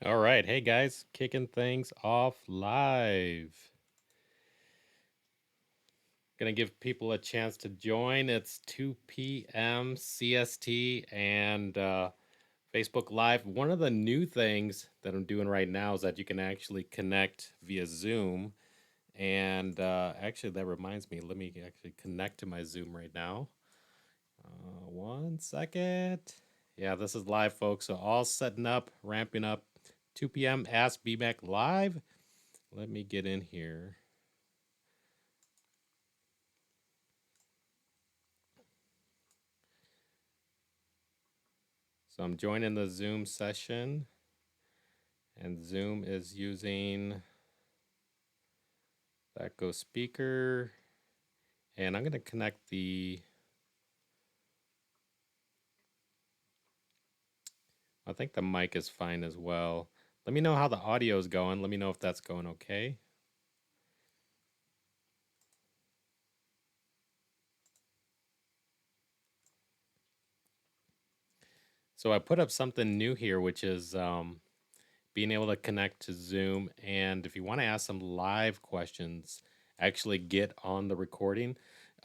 All right. Hey guys, kicking things off live. Gonna give people a chance to join. It's 2 p.m. CST and Facebook Live. One of the new things that I'm doing right now is that you can actually connect via Zoom. And actually, that reminds me, let me actually connect to my Zoom right now. 1 second. Yeah, this is live, folks. So all setting up, ramping up. 2 p.m. Ask BMAC Live. Let me get in here. So I'm joining the Zoom session, and Zoom is using that Go speaker, and I'm going to connect I think the mic is fine as well. Let me know how the audio is going. Let me know if that's going okay. So I put up something new here, which is being able to connect to Zoom. And if you want to ask some live questions, actually get on the recording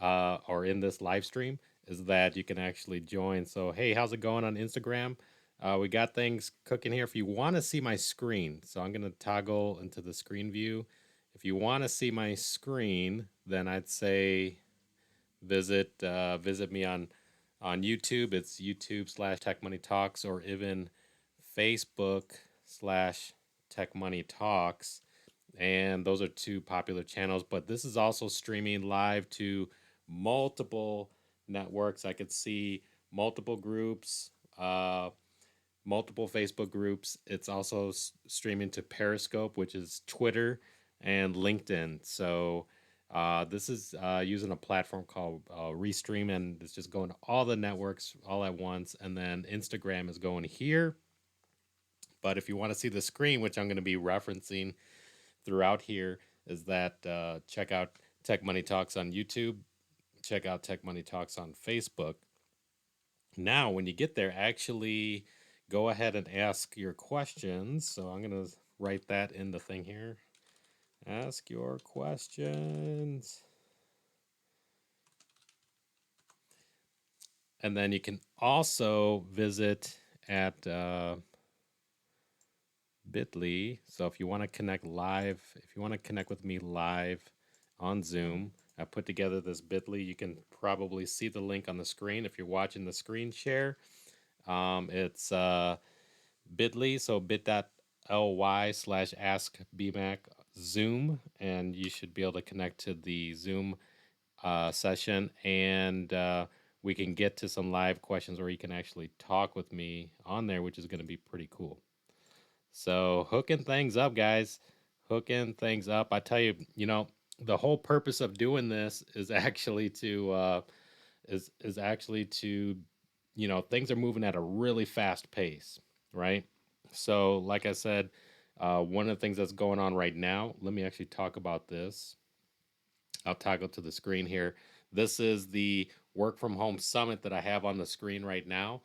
or in this live stream, is that you can actually join. So, hey, how's it going on Instagram? We got things cooking here. If you want to see my screen, so I'm going to toggle into the screen view. If you want to see my screen, then I'd say visit me on YouTube. It's YouTube/Tech Money Talks, or even Facebook/Tech Money Talks. And those are two popular channels. But this is also streaming live to multiple networks. I could see multiple groups, multiple Facebook groups. It's also streaming to Periscope, which is Twitter, and LinkedIn. So this is using a platform called Restream, and it's just going to all the networks all at once. And then Instagram is going here. But if you want to see the screen, which I'm going to be referencing throughout here, is that check out Tech Money Talks on YouTube, check out Tech Money Talks on Facebook. Now, when you get there, actually go ahead and ask your questions. So I'm going to write that in the thing here. Ask your questions. And then you can also visit at bit.ly. So if you want to connect live, if you want to connect with me live on Zoom, I put together this bit.ly. You can probably see the link on the screen if you're watching the screen share. It's bit.ly, so bit.ly/askbmac Zoom, and you should be able to connect to the Zoom session, and we can get to some live questions where you can actually talk with me on there, which is going to be pretty cool. So hooking things up, guys. Hooking things up. I tell you, the whole purpose of doing this is actually to is actually to, things are moving at a really fast pace, right? So, like I said, one of the things that's going on right now. Let me actually talk about this. I'll toggle to the screen here. This is the work from home summit that I have on the screen right now.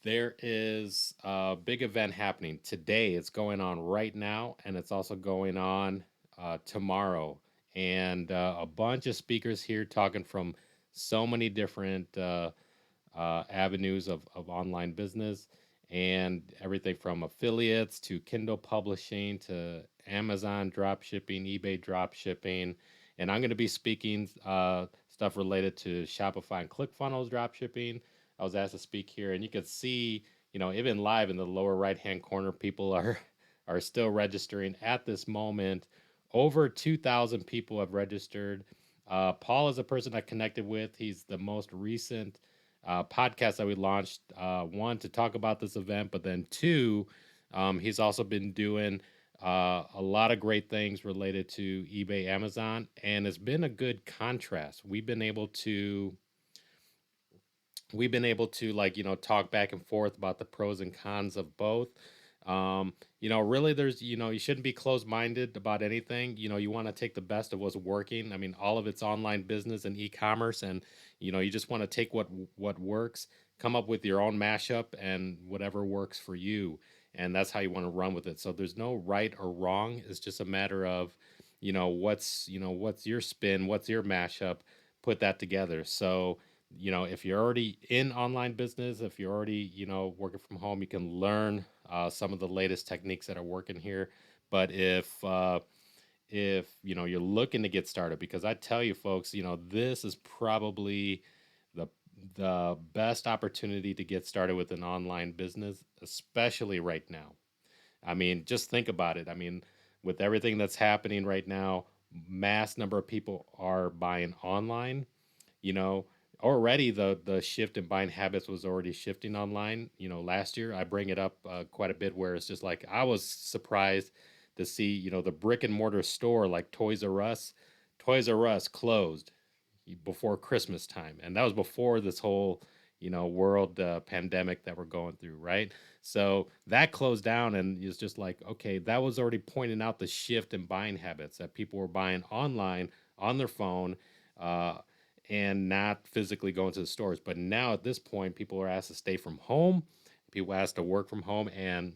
There is a big event happening today. It's going on right now, and it's also going on tomorrow. And a bunch of speakers here talking from so many different avenues of online business, and everything from affiliates to Kindle publishing to Amazon drop shipping, eBay drop shipping. And I'm going to be speaking stuff related to Shopify and ClickFunnels drop shipping. I was asked to speak here, and you can see, even live in the lower right hand corner, people are still registering at this moment. Over 2,000 people have registered. Paul is a person I connected with. He's the most recent podcast that we launched. One, to talk about this event, but then two, he's also been doing a lot of great things related to eBay, Amazon, and it's been a good contrast. We've been able to talk back and forth about the pros and cons of both. Really, there's you shouldn't be closed-minded about anything. You want to take the best of what's working. I mean, all of it's online business and e-commerce, and you just want to take what works, come up with your own mashup, and whatever works for you. and that's how you want to run with it. So there's no right or wrong. It's just a matter of, what's your spin, what's your mashup, put that together. So, if you're already in online business, if you're already, working from home, you can learn some of the latest techniques that are working here. But if you're looking to get started, because I tell you folks, this is probably the the best opportunity to get started with an online business, especially right now. I mean, just think about it. I mean, with everything that's happening right now, mass number of people are buying online. you know Already the shift in buying habits was already shifting online. Last year I bring it up quite a bit, where it's just like I was surprised to see the brick and mortar store like Toys R Us closed before Christmas time, and that was before this whole world pandemic that we're going through, right? So that closed down, and it's just like, okay, that was already pointing out the shift in buying habits, that people were buying online on their phone, uh, and not physically going to the stores. But now at this point, people are asked to stay from home, people are asked to work from home, and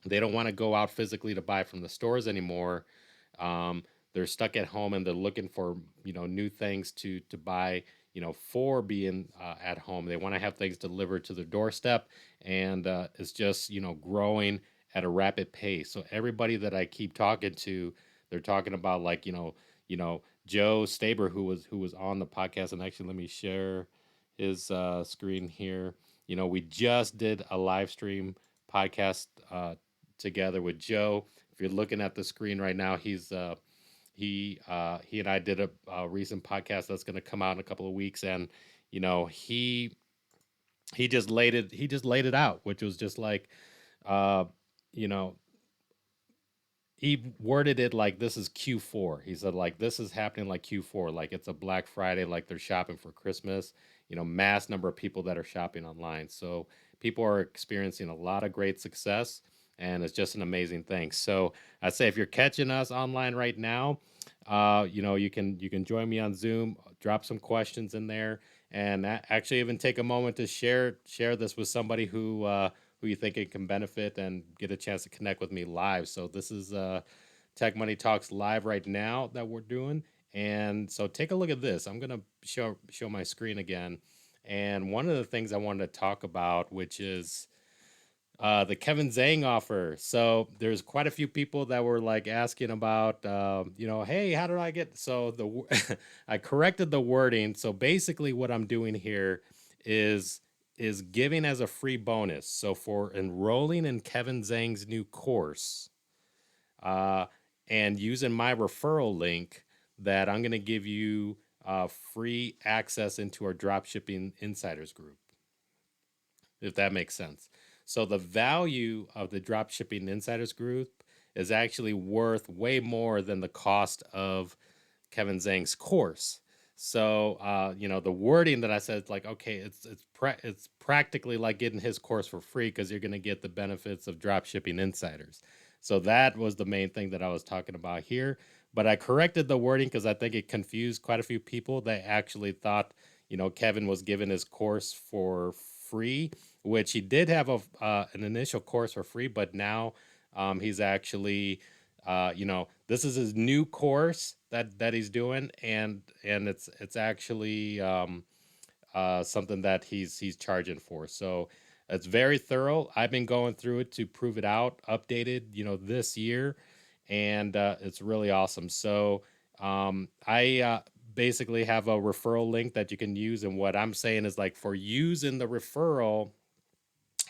they don't want to go out physically to buy from the stores anymore. Um, they're stuck at home, and they're looking for new things to buy. For being at home, they want to have things delivered to their doorstep, and it's just growing at a rapid pace. So everybody that I keep talking to, they're talking about, like, Joe Staber, who was on the podcast, and actually let me share his screen here. We just did a live stream podcast together with Joe. If you're looking at the screen right now, he and I did a recent podcast that's going to come out in a couple of weeks, and he just laid it out, which was just like, uh, you know he worded it like this is Q4. He said, like, this is happening like Q4, like it's a Black Friday, like they're shopping for Christmas. Mass number of people that are shopping online. So people are experiencing a lot of great success, and it's just an amazing thing. So I'd say if you're catching us online right now, you can join me on Zoom, drop some questions in there, and actually even take a moment to share this with somebody who you think it can benefit, and get a chance to connect with me live. So this is Tech Money Talks live right now that we're doing. And so take a look at this. I'm gonna show my screen again. And one of the things I wanted to talk about, which is the Kevin Zhang offer. So there's quite a few people that were like asking about, hey, how do I get? So I corrected the wording. So basically, what I'm doing here is is giving as a free bonus. So for enrolling in Kevin Zhang's new course, uh, and using my referral link, that I'm going to give you free access into our dropshipping insiders group, if that makes sense. So the value of the dropshipping insiders group is actually worth way more than the cost of Kevin Zhang's course. So the wording that I said, like, okay, it's practically like getting his course for free, because you're going to get the benefits of dropshipping insiders. So that was the main thing that I was talking about here. But I corrected the wording because I think it confused quite a few people. They actually thought, Kevin was giving his course for free, which he did have an initial course for free, but now he's actually, this is his new course that he's doing, and it's actually something that he's charging for. So it's very thorough. I've been going through it to prove it out, updated, this year, and it's really awesome. So I basically have a referral link that you can use, and what I'm saying is, like, for using the referral,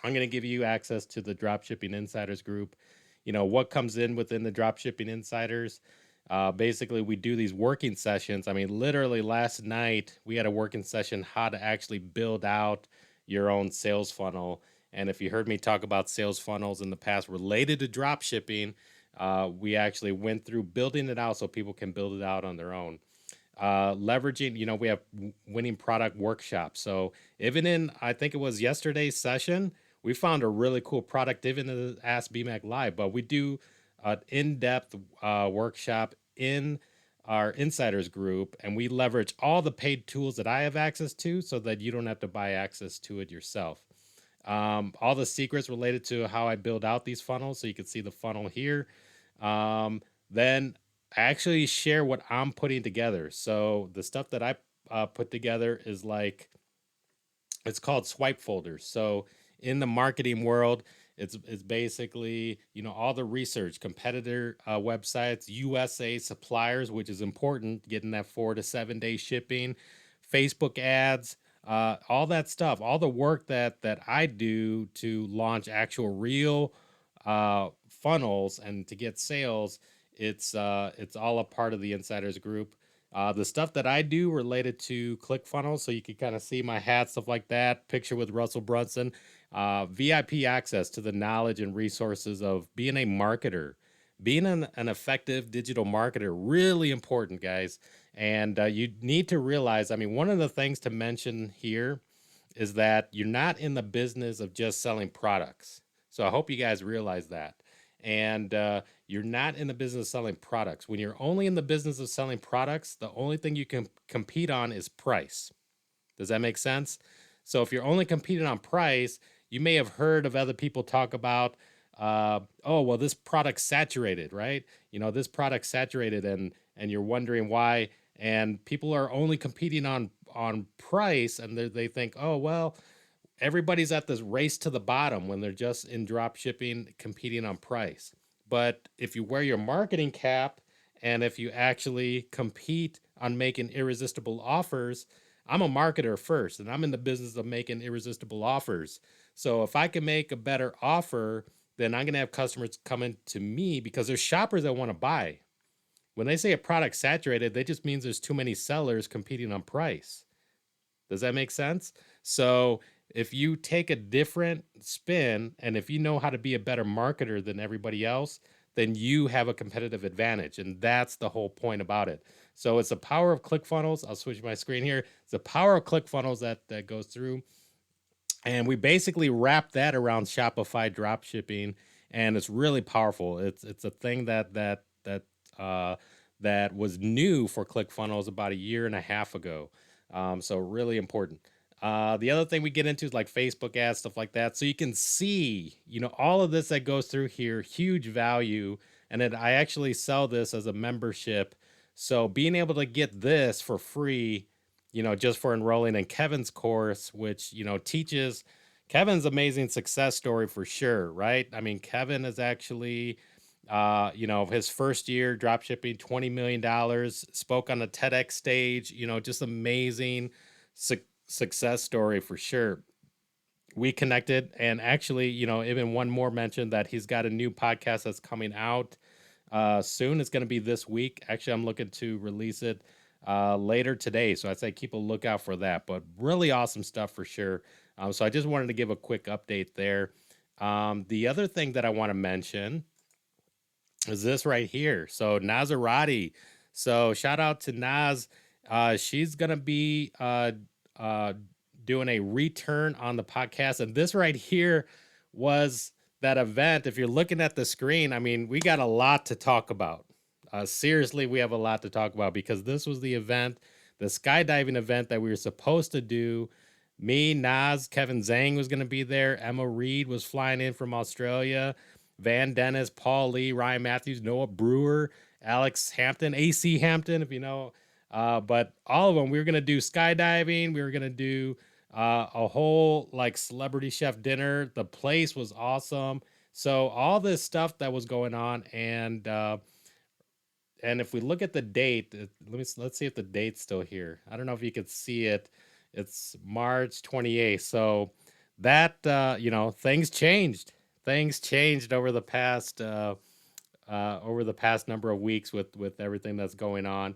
I'm going to give you access to the Dropshipping Insiders group. What comes in within the Dropshipping Insiders? Basically, we do these working sessions. I mean, literally last night we had a working session how to actually build out your own sales funnel. And if you heard me talk about sales funnels in the past related to dropshipping, we actually went through building it out so people can build it out on their own. Leveraging, we have winning product workshops. So even in, I think it was yesterday's session, we found a really cool product, even in the Ask BMAC Live. But we do an in-depth workshop in our insiders group, and we leverage all the paid tools that I have access to, so that you don't have to buy access to it yourself. all the secrets related to how I build out these funnels. So you can see the funnel here. Then I actually share what I'm putting together. So the stuff that I put together is like, it's called swipe folders. So in the marketing world, it's basically, all the research, competitor websites, USA suppliers, which is important, getting that 4 to 7 day shipping, Facebook ads, all that stuff, all the work that I do to launch actual real funnels and to get sales. It's all a part of the Insiders Group. The stuff that I do related to ClickFunnels, so you can kind of see my hat, stuff like that, picture with Russell Brunson, VIP access to the knowledge and resources of being a marketer, being an effective digital marketer, really important, guys. And you need to realize, I mean, one of the things to mention here is that you're not in the business of just selling products. So I hope you guys realize that. And you're not in the business of selling products. When you're only in the business of selling products, the only thing you can compete on is price. Does that make sense? So if you're only competing on price, you may have heard of other people talk about, oh, well, this product's saturated, right? This product's saturated, and you're wondering why. And people are only competing on price, and they think, oh, well, everybody's at this race to the bottom when they're just in drop shipping competing on price. But if you wear your marketing cap and if you actually compete on making irresistible offers, I'm a marketer first and I'm in the business of making irresistible offers. So if I can make a better offer, then I'm going to have customers coming to me because there's shoppers that want to buy. When they say a product saturated, that just means there's too many sellers competing on price. Does that make sense? So if you take a different spin and if you know how to be a better marketer than everybody else, then you have a competitive advantage. And that's the whole point about it. So it's the power of ClickFunnels. I'll switch my screen here. It's the power of ClickFunnels that goes through. And we basically wrap that around Shopify drop shipping, and it's really powerful. It's a thing uh, that was new for ClickFunnels about a year and a half ago. So really important. The other thing we get into is like Facebook ads, stuff like that. So you can see, all of this that goes through here, huge value. And then I actually sell this as a membership. So being able to get this for free, just for enrolling in Kevin's course, which, teaches Kevin's amazing success story for sure, right? I mean, Kevin is actually, his first year drop shipping $20 million, spoke on a TEDx stage, just amazing success story for sure. We connected, and actually, even one more mention that he's got a new podcast that's coming out soon. It's going to be this week. Actually, I'm looking to release it later today. So I'd say keep a lookout for that. But really awesome stuff for sure. So I just wanted to give a quick update there. The other thing that I want to mention is this right here. So Nazarati. So shout out to Naz. She's going to be uh, doing a return on the podcast. And this right here was that event. If you're looking at the screen, I mean, we got a lot to talk about. Seriously, we have a lot to talk about because this was the event, the skydiving event that we were supposed to do. Me, Nas, Kevin Zhang was going to be there. Emma Reed was flying in from Australia. Van Dennis, Paul Lee, Ryan Matthews, Noah Brewer, Alex Hampton, AC Hampton, if you know. But all of them, we were going to do skydiving. We were going to do a whole like celebrity chef dinner. The place was awesome. So all this stuff that was going on, and if we look at the date, let's see if the date's still here. I don't know if you could see it. It's March 28th. So that things changed. Things changed over the past number of weeks with everything that's going on.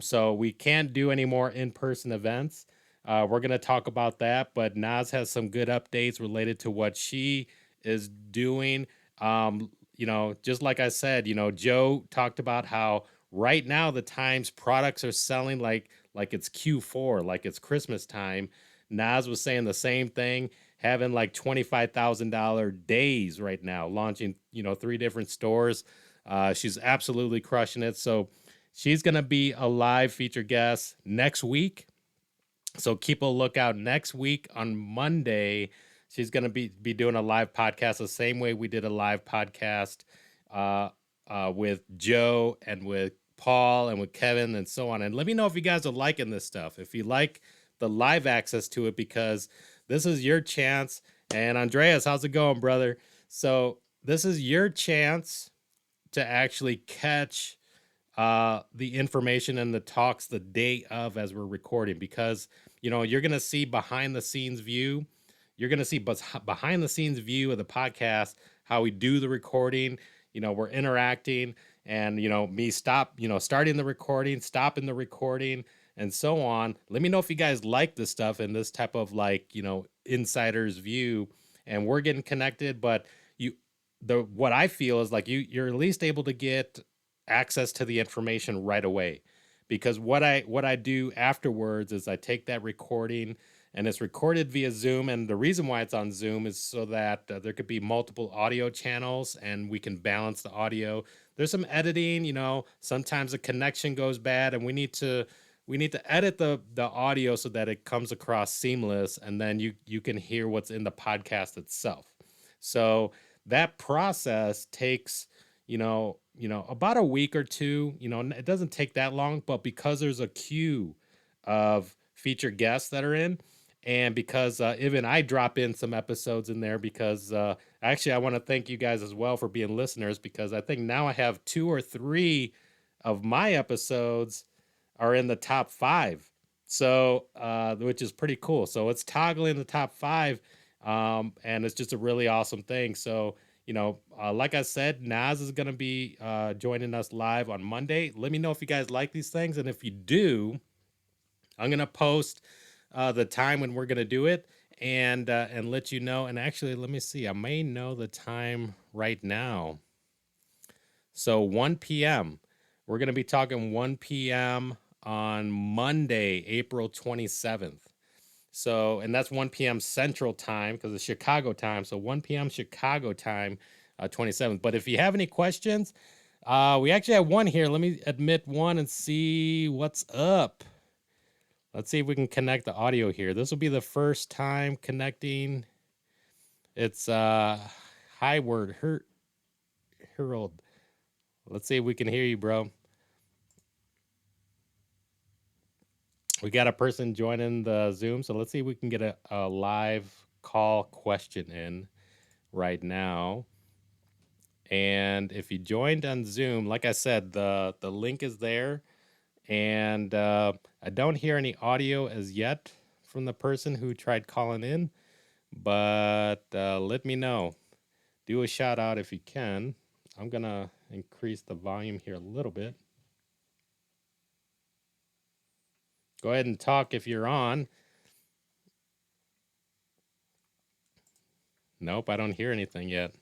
So we can't do any more in-person events. We're going to talk about that, but Naz has some good updates related to what she is doing. Just like I said, Joe talked about how right now the Times products are selling like it's Q4, like it's Christmas time. Naz was saying the same thing, having like $25,000 days right now, launching 3 different stores. She's absolutely crushing it. So she's gonna be a live feature guest next week. So keep a lookout next week on Monday. She's going to be doing a live podcast the same way we did a live podcast uh, with Joe and with Paul and with Kevin and so on. And let me know if you guys are liking this stuff. If you like the live access to it, because this is your chance. And Andreas, how's it going, brother? So this is your chance to actually catch the information and the talks the day of as we're recording, because you're gonna see behind the scenes view. You're gonna see behind the scenes view of the podcast, how we do the recording. We're interacting, and me starting the recording, stopping the recording, and so on. Let me know if you guys like this stuff and this type of insider's view, and we're getting connected. But you the what I feel is like you're at least able to get access to the information right away, because what I do afterwards is I take that recording, and it's recorded via Zoom. And the reason why it's on Zoom is so that there could be multiple audio channels and we can balance the audio. There's some editing, sometimes the connection goes bad, and we need to edit the audio so that it comes across seamless, and then you can hear what's in the podcast itself. So that process takes about a week or two. It doesn't take that long, but because there's a queue of featured guests that are in, and because even I drop in some episodes in there, because actually I want to thank you guys as well for being listeners, because I think now I have 2 or 3 of my episodes are in the top 5. So which is pretty cool. So it's toggling the top 5, and it's just a really awesome thing. So like I said, Naz is going to be joining us live on Monday. Let me know if you guys like these things. And if you do, I'm going to post the time when we're going to do it, and let you know. And actually, let me see. I may know the time right now. So 1 p.m. We're going to be talking 1 p.m. on Monday, April 27th. So, and that's 1 p.m. Central Time, because it's Chicago time. So 1 p.m. Chicago time, 27th. But if you have any questions, we actually have one here. Let me admit one and see what's up. Let's see if we can connect the audio here. This will be the first time connecting. It's Highward Harold. Let's see if we can hear you, bro. We got a person joining the Zoom, so let's see if we can get a live call question in right now. And if you joined on Zoom, like I said, the link is there. And I don't hear any audio as yet from the person who tried calling in, but let me know. Do a shout out if you can. I'm going to increase the volume here a little bit. Go ahead and talk if you're on. Nope, I don't hear anything yet.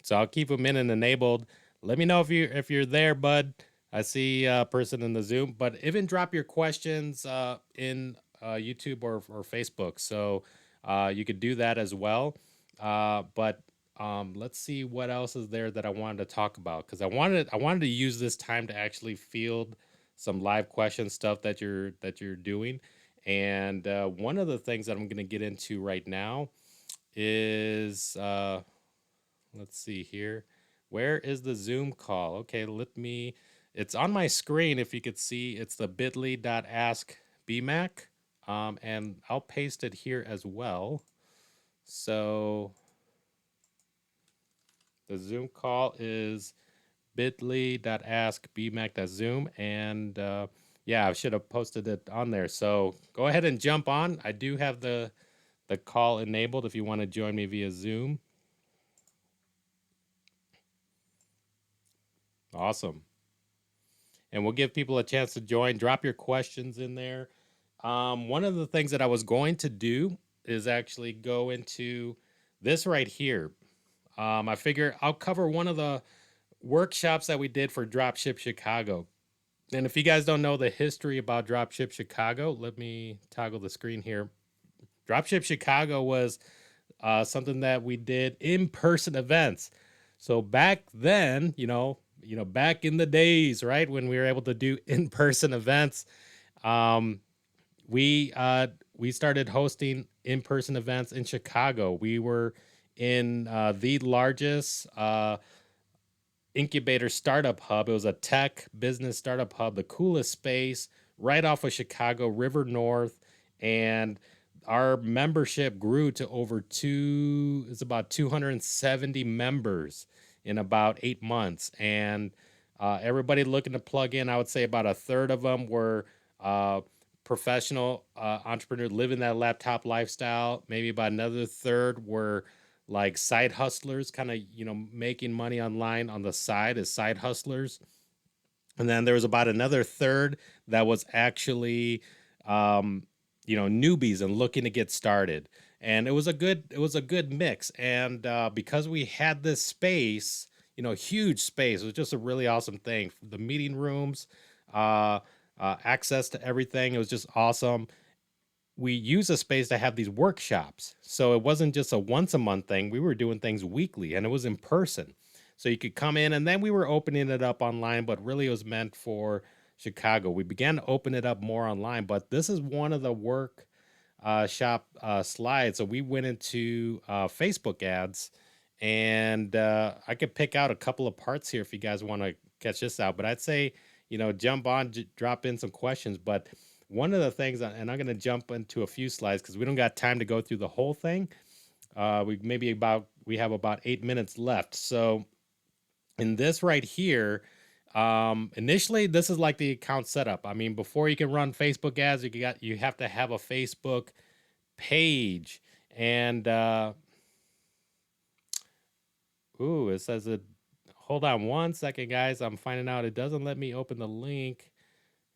So I'll keep them in and enabled. Let me know if you're there, bud. I see a person in the Zoom, but even drop your questions in YouTube or Facebook. So you could do that as well. But let's see what else is there that I wanted to talk about, because I wanted to use this time to actually field some live question stuff that you're doing. And one of the things that I'm going to get into right now is let's see here. Where is the Zoom call? Okay, it's on my screen. If you could see, it's the bit.ly.ask-bmac. And I'll paste it here as well. So the Zoom call is bit.ly.ask-bmac.zoom. And yeah, I should have posted it on there. So go ahead and jump on. I do have the call enabled if you want to join me via Zoom. Awesome. And we'll give people a chance to join. Drop your questions in there. One of the things that I was going to do is actually go into this right here. I figure I'll cover one of the workshops that we did for Dropship Chicago. And if you guys don't know the history about Dropship Chicago, let me toggle the screen here. Dropship Chicago was something that we did in-person events. So back then, back in the days, right, when we were able to do in-person events, we we started hosting in-person events in Chicago. We were in the largest incubator startup hub. It was a tech business startup hub, the coolest space right off of Chicago River North. And our membership grew to it's about 270 members in about 8 months. And everybody looking to plug in, I would say about a third of them were professional entrepreneurs living that laptop lifestyle. Maybe about another third were like side hustlers, kind of, making money online on the side as side hustlers. And then there was about another third that was actually, newbies and looking to get started. And it was a good mix. And because we had this space, huge space, it was just a really awesome thing. The meeting rooms, access to everything, it was just awesome. We use a space to have these workshops. So it wasn't just a once a month thing. We were doing things weekly and it was in person. So you could come in, and then we were opening it up online, but really it was meant for Chicago. We began to open it up more online, but this is one of the shop slides. So we went into Facebook ads, and I could pick out a couple of parts here if you guys want to catch this out. But I'd say, jump on, drop in some questions. But one of the things, and I'm going to jump into a few slides because we don't got time to go through the whole thing. We have about 8 minutes left. So in this right here, initially this is like the account setup. I mean, before you can run Facebook ads, you have to have a Facebook page. And it says it. Hold on one second, guys. I'm finding out it doesn't let me open the link.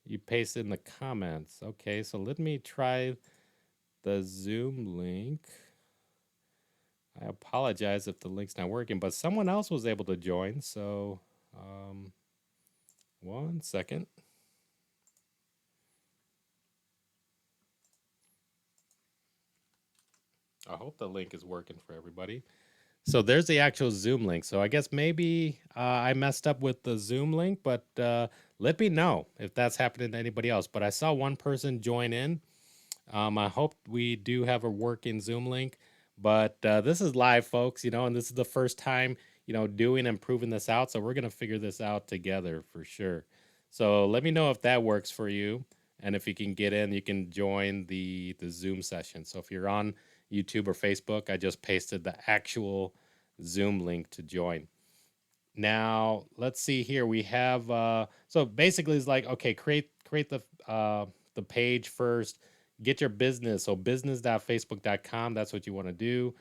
You paste it in the comments. Okay, so let me try the Zoom link. I apologize if the link's not working, but someone else was able to join. So, 1 second. I hope the link is working for everybody. So there's the actual Zoom link. So I guess maybe I messed up with the Zoom link, but let me know if that's happening to anybody else. But I saw one person join in. I hope we do have a working Zoom link. But this is live, folks, and this is the first time, doing and proving this out. So we're going to figure this out together for sure. So let me know if that works for you. And if you can get in, you can join the Zoom session. So if you're on YouTube or Facebook, I just pasted the actual Zoom link to join. Now, let's see here. We have, so basically it's like, okay, create the page first, get your business. So business.facebook.com, that's what you want to do.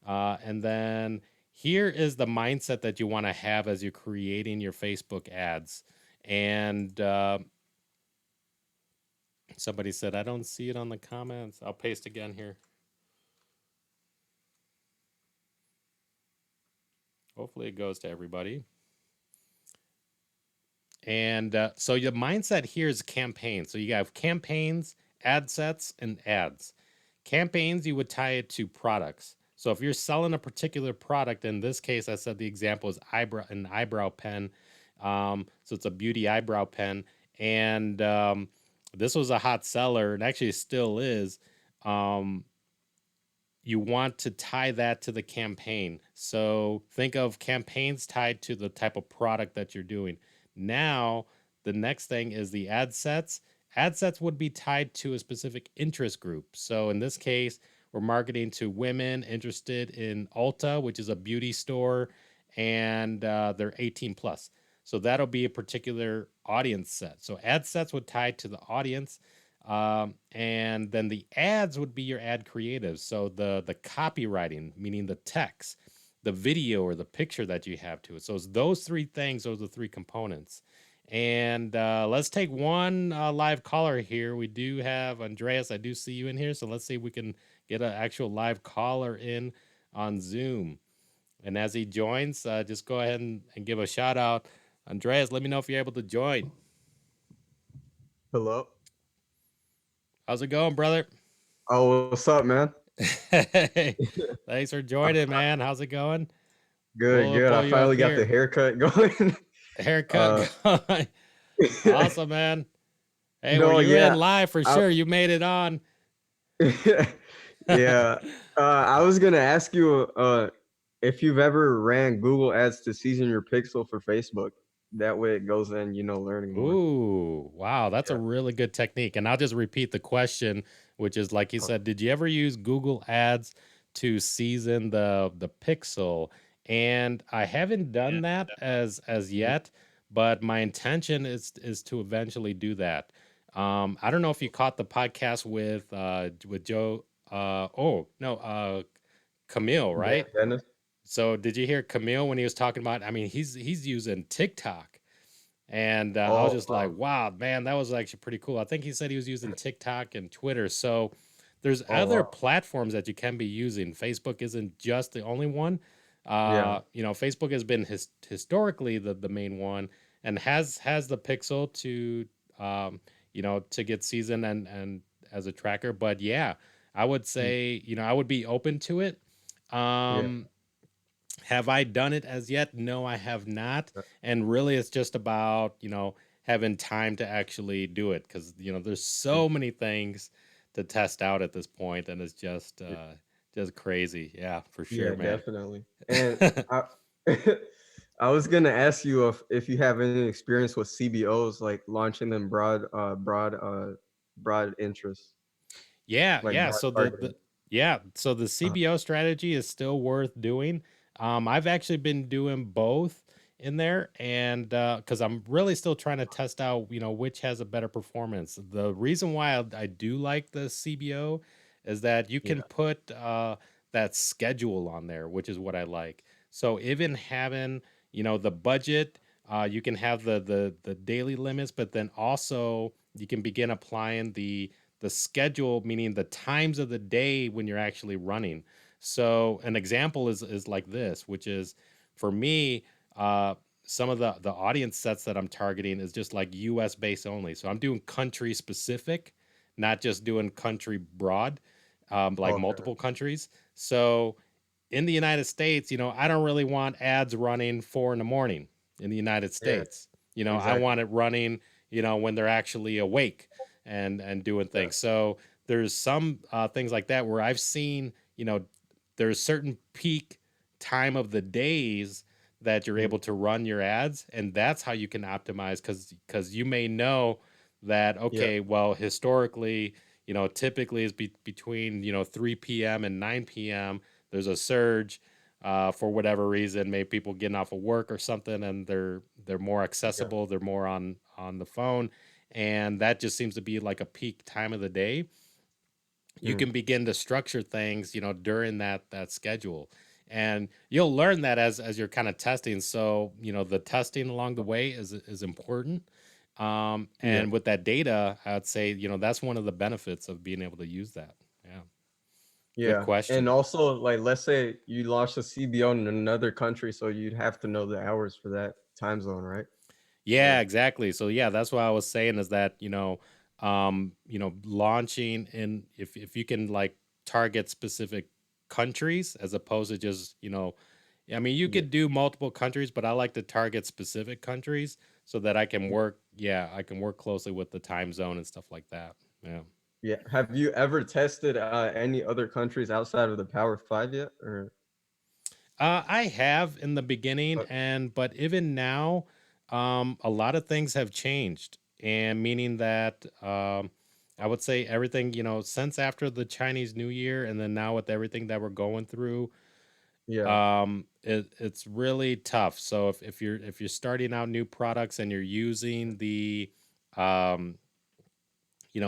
And then here is the mindset that you want to have as you're creating your Facebook ads. And somebody said, I don't see it on the comments. I'll paste again here. Hopefully it goes to everybody. And so your mindset here is campaigns. So you have campaigns, ad sets, and ads. Campaigns, you would tie it to products. So if you're selling a particular product, in this case, I said the example is an eyebrow pen. So it's a beauty eyebrow pen. And this was a hot seller, and actually still is. You want to tie that to the campaign. So think of campaigns tied to the type of product that you're doing. Now, the next thing is the ad sets. Ad sets would be tied to a specific interest group. So in this case, we're marketing to women interested in Ulta, which is a beauty store, and they're 18 plus. So that'll be a particular audience set. So ad sets would tie to the audience. And then the ads would be your ad creatives. So the copywriting, meaning the text, the video or the picture that you have to it. So it's those three things, those are the three components. And let's take one live caller here. We do have Andreas. I do see you in here. So let's see if we can get an actual live caller in on Zoom. And as he joins, just go ahead and give a shout out. Andreas, let me know if you're able to join. Hello. How's it going, brother? Oh, what's up, man? Hey, thanks for joining, man. How's it going? Good, We'll good. I pull you up finally got the here. haircut going. Haircut going. Awesome, man. Hey, were No, you in yeah. live for I, sure? You made it on. Yeah. I was gonna ask you if you've ever ran Google Ads to season your pixel for Facebook. That way it goes in, learning more. Ooh, wow, that's a Yeah. really good technique. And I'll just repeat the question, which is like you Uh, said, did you ever use Google Ads to season the pixel? And I haven't done that as mhm. yet, but my intention is to eventually do that. I don't know if you caught the podcast with Joe oh no Camille, right? Dennis. So did you hear Camille when he was talking about, I mean, he's using TikTok, and I was Oh, just like, wow, man, that was actually pretty cool. I think he said he was using TikTok and Twitter. So there's oh other wow. platforms that you can be using. Facebook isn't just the only one. Yeah. Facebook has been historically the main one, and has the Pixel to to get seasoned and as a tracker. But yeah, I would Mm, say, I would be open to it. yeah. Um, have I done it as yet? No, I have not. uh, And really, it's just about, having time to actually do it because, there's mm, so many things to test out at this point, and it's yeah. just crazy. Yeah, for sure, Yeah, man. definitely. And I I was gonna ask you if you have any experience with CBOs, like launching them broad interests, Yeah, like yeah. broad So the targeting. yeah, so the Uh, CBO strategy is still worth doing. I've actually been doing both in there, and because I'm really still trying to test out, which has a better performance. The reason why I do like the CBO is that you yeah, can put that schedule on there, which is what I like. So even having, the budget, you can have the daily limits, but then also you can begin applying the schedule, meaning the times of the day when you're actually running. So an example is like this, which is for me, uh, some of the audience sets that I'm targeting is just like US based only. So I'm doing country specific, not just doing country broad, like okay, multiple countries. So in the United States, I don't really want ads running 4 in the morning in the United yeah, States. I exactly. want it running, when they're actually awake and doing Yeah, things. So there's some things like that where I've seen, there's certain peak time of the days that you're mm, able to run your ads, and that's how you can optimize because you may know that yeah, okay, well historically, typically is between 3 p.m. and 9 p.m. There's a surge for whatever reason, maybe people getting off of work or something, and they're more yeah, accessible, they're more on the phone, and that just seems to be like a peak time of the day. You mm, can begin to structure things, during that schedule, and you'll learn that as you're kind of testing. So the testing along the way is important. yeah, And with that data, I'd say that's one of the benefits of being able to use that. Yeah, good yeah. And question. also, like, let's say you launched a CBO in another country, so you'd have to know the hours for that time zone, right? Yeah, Or exactly. So yeah, that's what I was saying is that, launching in if you can like target specific countries as opposed to just, I mean, you yeah, could do multiple countries, but I like to target specific countries so that I can work closely with the time zone and stuff like that. Yeah. yeah. Have you ever tested any other countries outside of the Power Five yet? Or I have in the beginning, but even now, a lot of things have changed, and meaning that I would say everything since after the Chinese New Year, and then now with everything that we're going through, yeah, it's really tough. So if you're starting out new products and you're using the um,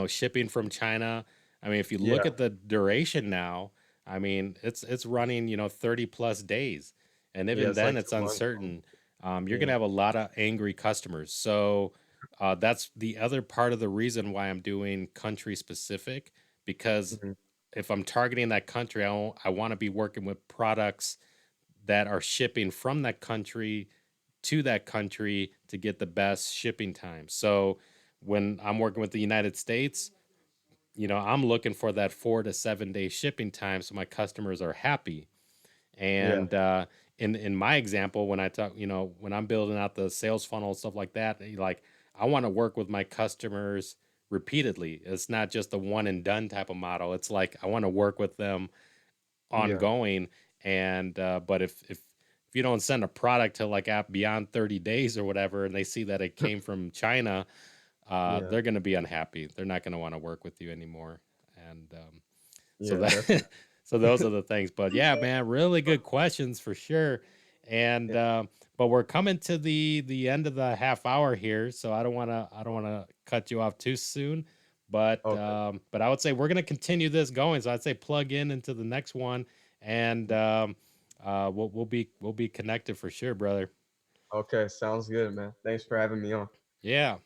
shipping from China. I mean, if you look yeah, at the duration now, I mean, it's running, 30 plus days. And yeah. even It's then like it's 2 months. uncertain. You're going Yeah, to have a lot of angry customers. So that's the other part of the reason why I'm doing country specific, because mhm, if I'm targeting that country, I want to be working with products that are shipping from that country to that country to get the best shipping time. So when I'm working with the United States, I'm looking for that 4 to 7 day shipping time so my customers are happy. yeah, And in my example, when I talk, when I'm building out the sales funnel and stuff like that, like I want to work with my customers repeatedly. It's not just a one and done type of model. It's like I want to work with them Yeah. ongoing. And but if you don't send a product to like app beyond 30 days or whatever, and they see that it came from China, Yeah. they're going to be unhappy. They're not going to want to work with you anymore. And so Yeah, that definitely. so those are the things. But yeah, man, really good questions for sure. And Yeah. but we're coming to the end of the half hour here, so I don't want to cut you off too soon. Okay. But I would say we're gonna continue this going. So I'd say plug in into the next one, and we'll be connected for sure, brother. Okay, sounds good, man. Thanks for having me on. Yeah.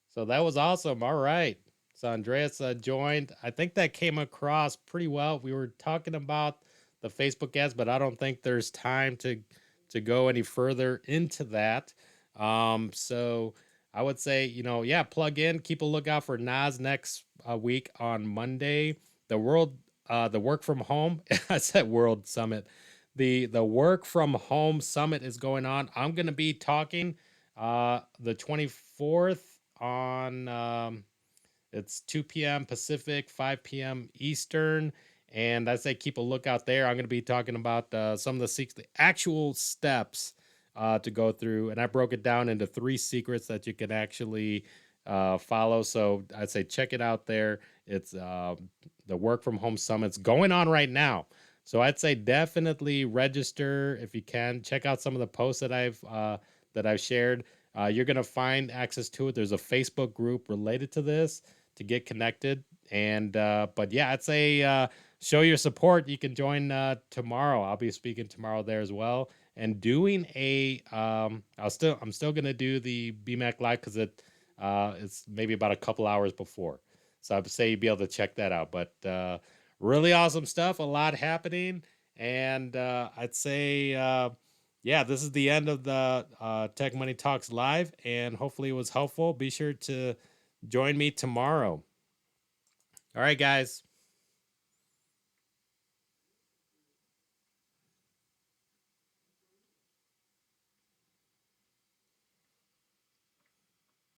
So that was awesome. All right. So Andreas joined. I think that came across pretty well. We were talking about the Facebook ads, but I don't think there's time to go any further into that. So I would say, yeah, plug in, keep a lookout for Nas next week on Monday. The work from home. I said World Summit. The work from home summit is going on. I'm going to be talking the 24th on it's 2 p.m. Pacific, 5 p.m. Eastern. And I say keep a lookout there. I'm going to be talking about some of the actual steps to go through. And I broke it down into 3 secrets that you can actually follow. So I'd say check it out there. It's the Work from Home Summit's going on right now. So I'd say definitely register if you can. Check out some of the posts that I've shared. You're gonna find access to it. There's a Facebook group related to this to get connected. And but yeah, I'd say show your support. You can join tomorrow. I'll be speaking tomorrow there as well, and doing a I'm still gonna do the BMAC live because it's maybe about a couple hours before. So I'd say you'd be able to check that out. But really awesome stuff. A lot happening, and I'd say. Yeah, this is the end of the Tech Money Talks live, and hopefully it was helpful. Be sure to join me tomorrow. All right, guys.